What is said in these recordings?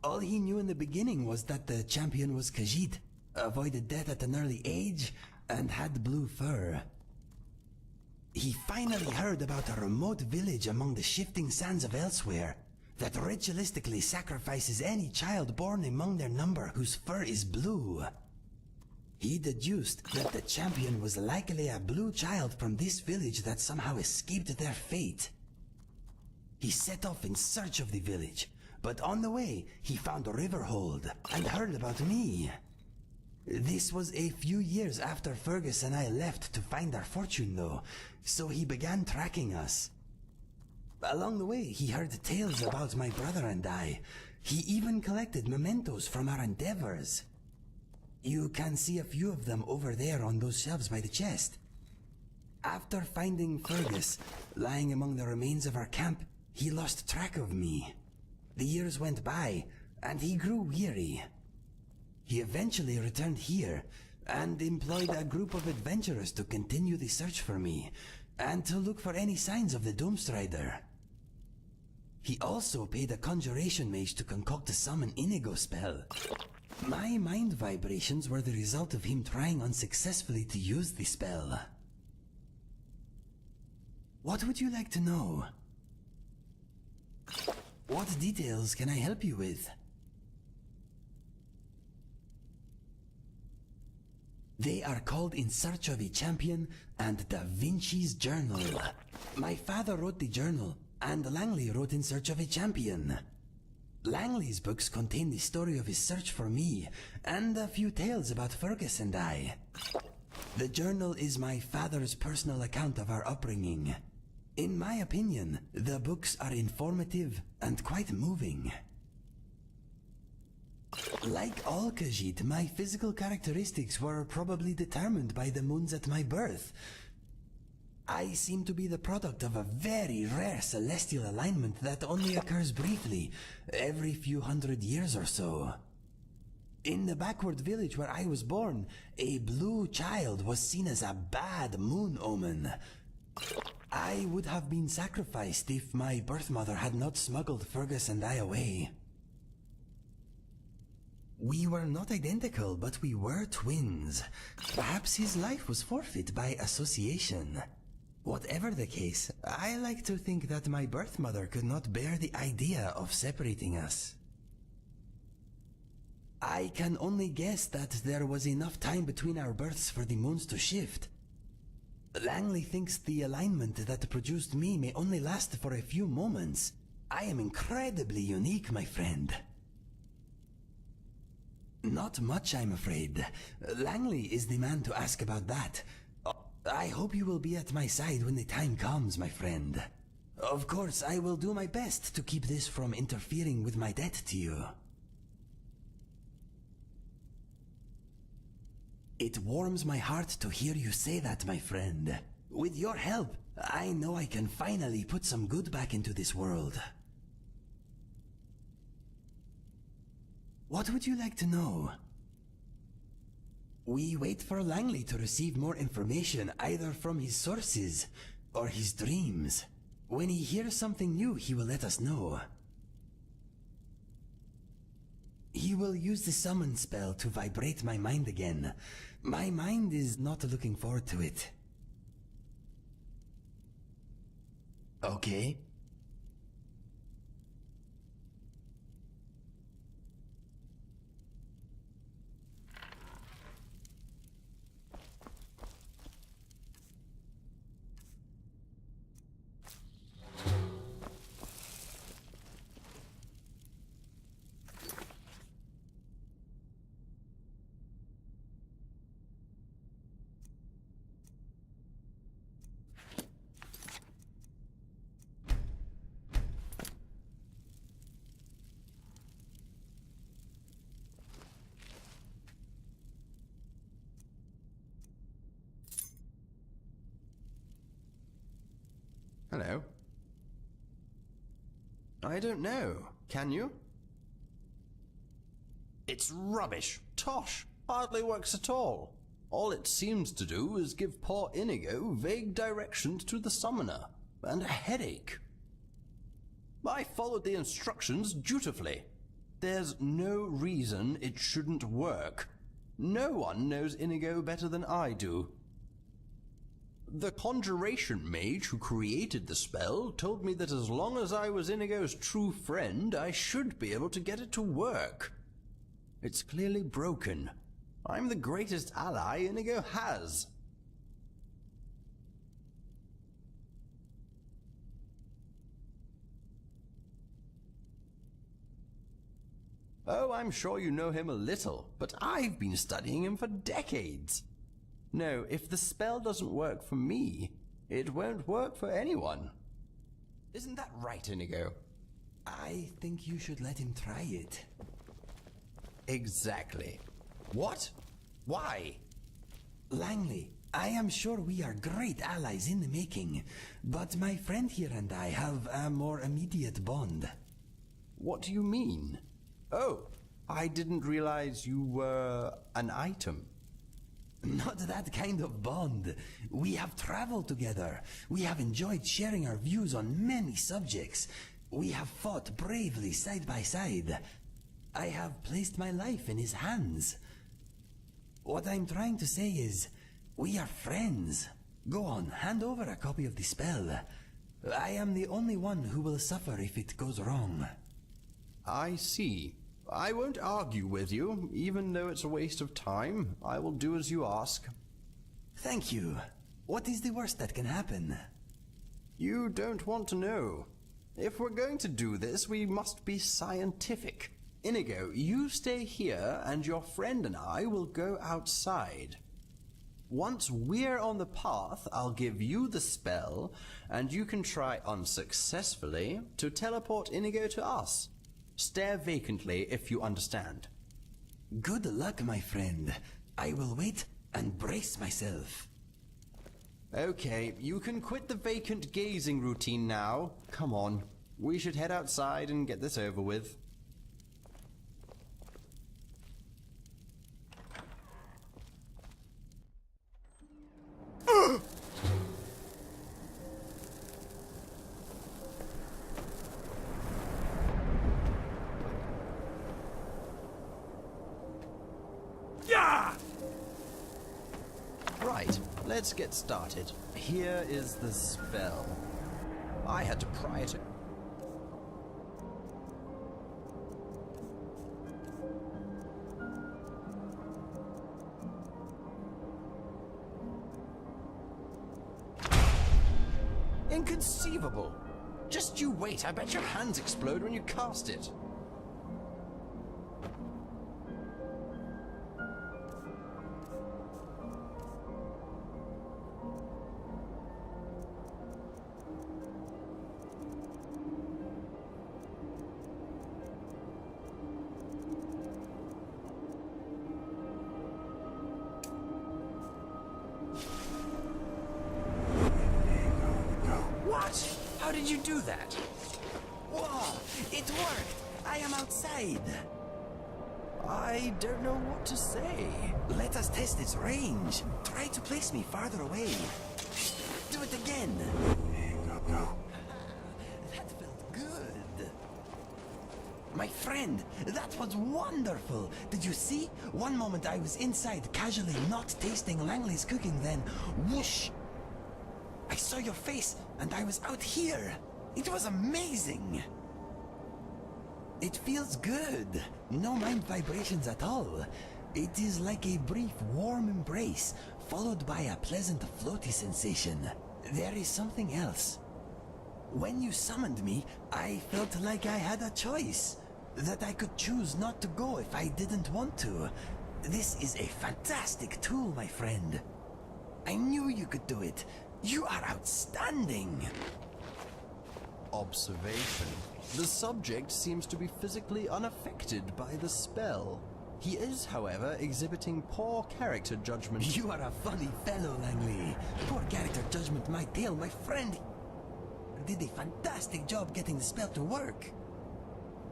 All he knew in the beginning was that the champion was Khajiit, avoided death at an early age, and had blue fur. He finally heard about a remote village among the shifting sands of elsewhere that ritualistically sacrifices any child born among their number whose fur is blue. He deduced that the champion was likely a blue child from this village that somehow escaped their fate. He set off in search of the village, but on the way he found Riverhold and heard about me. This was a few years after Fergus and I left to find our fortune though, so he began tracking us. Along the way he heard tales about my brother and I. He even collected mementos from our endeavors. You can see a few of them over there on those shelves by the chest. After finding Fergus, lying among the remains of our camp, he lost track of me. The years went by, and he grew weary. He eventually returned here, and employed a group of adventurers to continue the search for me, and to look for any signs of the Doomstrider. He also paid a conjuration mage to concoct a summon Inigo spell. My mind vibrations were the result of him trying unsuccessfully to use the spell. What would you like to know? What details can I help you with? They are called In Search of a Champion and Da Vinci's Journal. My father wrote the journal, and Langley wrote In Search of a Champion. Langley's books contain the story of his search for me, and a few tales about Fergus and I. The journal is my father's personal account of our upbringing. In my opinion, the books are informative and quite moving. Like all Khajiit, my physical characteristics were probably determined by the moons at my birth. I seem to be the product of a very rare celestial alignment that only occurs briefly, every few hundred years or so. In the backward village where I was born, a blue child was seen as a bad moon omen. I would have been sacrificed if my birth mother had not smuggled Fergus and I away. We were not identical, but we were twins. Perhaps his life was forfeit by association. Whatever the case, I like to think that my birth mother could not bear the idea of separating us. I can only guess that there was enough time between our births for the moons to shift. Langley thinks the alignment that produced me may only last for a few moments. I am incredibly unique, my friend. Not much, I'm afraid. Langley is the man to ask about that. I hope you will be at my side when the time comes, my friend. Of course, I will do my best to keep this from interfering with my debt to you. It warms my heart to hear you say that, my friend. With your help, I know I can finally put some good back into this world. What would you like to know? We wait for Langley to receive more information either from his sources or his dreams. When he hears something new, he will let us know. He will use the summon spell to vibrate my mind again. My mind is not looking forward to it. Okay. Hello. I don't know. Can you? It's rubbish. Tosh. Hardly works at all. All it seems to do is give poor Inigo vague directions to the summoner, and a headache. I followed the instructions dutifully. There's no reason it shouldn't work. No one knows Inigo better than I do. The conjuration mage who created the spell told me that as long as I was Inigo's true friend, I should be able to get it to work. It's clearly broken. I'm the greatest ally Inigo has. Oh, I'm sure you know him a little, but I've been studying him for decades. No, if the spell doesn't work for me, it won't work for anyone. Isn't that right, Inigo? I think you should let him try it. Exactly. What? Why? Langley, I am sure we are great allies in the making, but my friend here and I have a more immediate bond. What do you mean? Oh, I didn't realize you were an item. Not that kind of bond. We have traveled together. We have enjoyed sharing our views on many subjects. We have fought bravely side by side. I have placed my life in his hands. What I'm trying to say is, we are friends. Go on, hand over a copy of the spell. I am the only one who will suffer if it goes wrong. I see. I won't argue with you, even though it's a waste of time. I will do as you ask. Thank you. What is the worst that can happen? You don't want to know. If we're going to do this, we must be scientific. Inigo, you stay here, and your friend and I will go outside. Once we're on the path, I'll give you the spell, and you can try unsuccessfully to teleport Inigo to us. Stare vacantly if you understand. Good luck, my friend. I will wait and brace myself. Okay, you can quit the vacant gazing routine now. Come on. We should head outside and get this over with. Right, let's get started. Here is the spell. I had to pry it. Inconceivable! Just you wait, I bet your hands explode when you cast it. What? How did you do that? Whoa! It worked! I am outside! I don't know what to say. Let us test its range. Try to place me farther away. Do it again. That felt good. My friend, that was wonderful. Did you see? One moment I was inside, casually not tasting Langley's cooking, then whoosh! I saw your face, and I was out here. It was amazing. It feels good. No mind vibrations at all. It is like a brief, warm embrace, followed by a pleasant, floaty sensation. There is something else. When you summoned me, I felt like I had a choice. That I could choose not to go if I didn't want to. This is a fantastic tool, my friend. I knew you could do it. You are outstanding. Observation. The subject seems to be physically unaffected by the spell. He is, however, exhibiting poor character judgment. You are a funny fellow, Langley. Poor character judgment might tell my friend did a fantastic job getting the spell to work.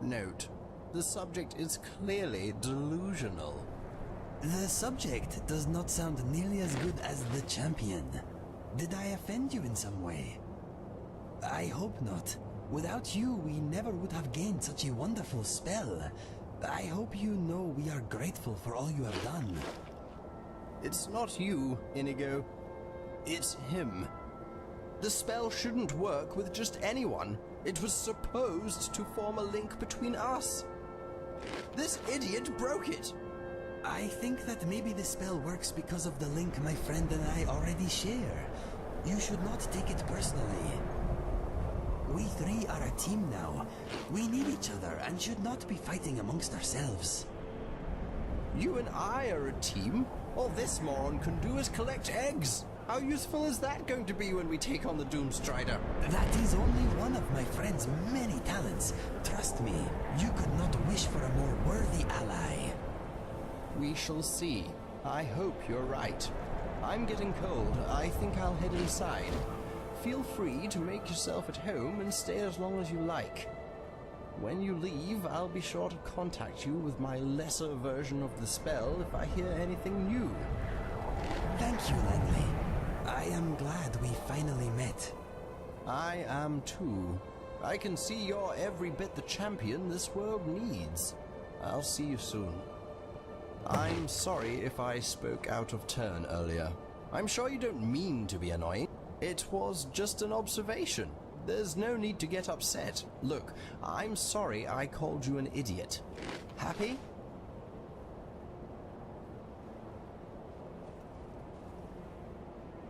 Note, the subject is clearly delusional. The subject does not sound nearly as good as the champion. Did I offend you in some way? I hope not. Without you, we never would have gained such a wonderful spell. I hope you know we are grateful for all you have done. It's not you, Inigo. It's him. The spell shouldn't work with just anyone. It was supposed to form a link between us. This idiot broke it. I think that maybe the spell works because of the link my friend and I already share. You should not take it personally. We three are a team now. We need each other and should not be fighting amongst ourselves. You and I are a team. All this moron can do is collect eggs. How useful is that going to be when we take on the Doomstrider? That is only one of my friend's many talents. Trust me, you could not wish for a more worthy ally. We shall see. I hope you're right. I'm getting cold. I think I'll head inside. Feel free to make yourself at home and stay as long as you like. When you leave, I'll be sure to contact you with my lesser version of the spell if I hear anything new. Thank you, Langley. I am glad we finally met. I am too. I can see you're every bit the champion this world needs. I'll see you soon. I'm sorry if I spoke out of turn earlier. I'm sure you don't mean to be annoying. It was just an observation. There's no need to get upset. Look, I'm sorry I called you an idiot. Happy?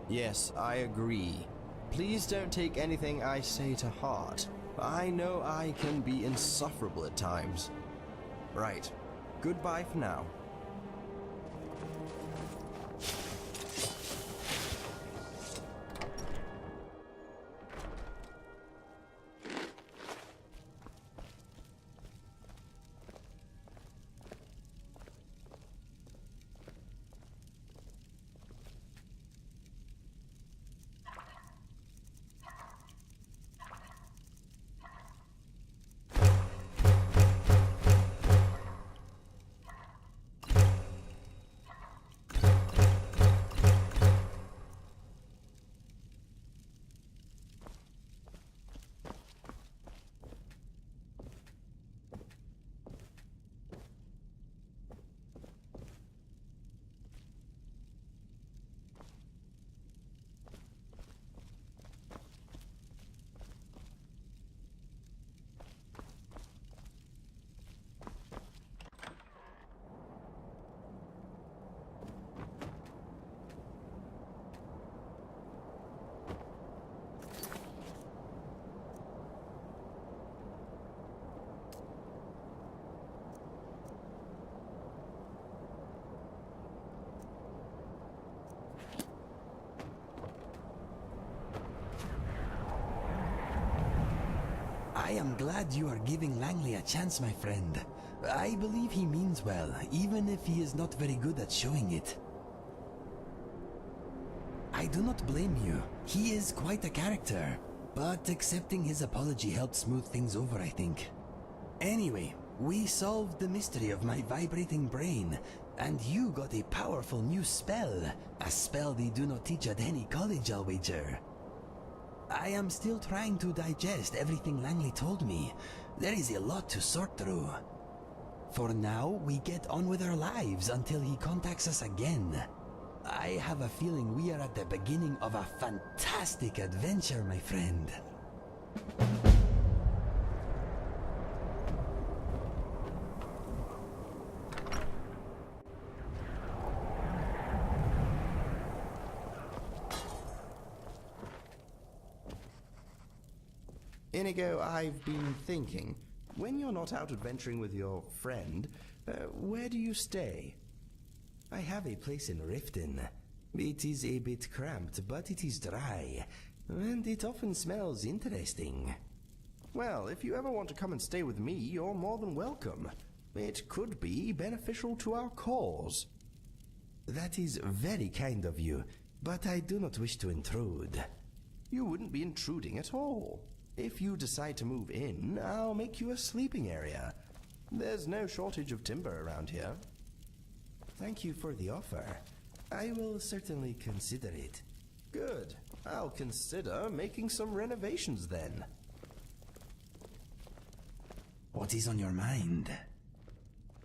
Yes, I agree. Please don't take anything I say to heart. I know I can be insufferable at times. Right. Goodbye for now. I am glad you are giving Langley a chance, my friend. I believe he means well, even if he is not very good at showing it. I do not blame you. He is quite a character. But accepting his apology helped smooth things over, I think. Anyway, we solved the mystery of my vibrating brain, and you got a powerful new spell. A spell they do not teach at any college, I'll wager. I am still trying to digest everything Langley told me. There is a lot to sort through. For now, we get on with our lives until he contacts us again. I have a feeling we are at the beginning of a fantastic adventure, my friend. Inigo, I've been thinking, when you're not out adventuring with your friend, where do you stay? I have a place in Riften. It is a bit cramped, but it is dry, and it often smells interesting. Well, if you ever want to come and stay with me, you're more than welcome. It could be beneficial to our cause. That is very kind of you, but I do not wish to intrude. You wouldn't be intruding at all. If you decide to move in, I'll make you a sleeping area. There's no shortage of timber around here. Thank you for the offer. I will certainly consider it. Good. I'll consider making some renovations then. What is on your mind?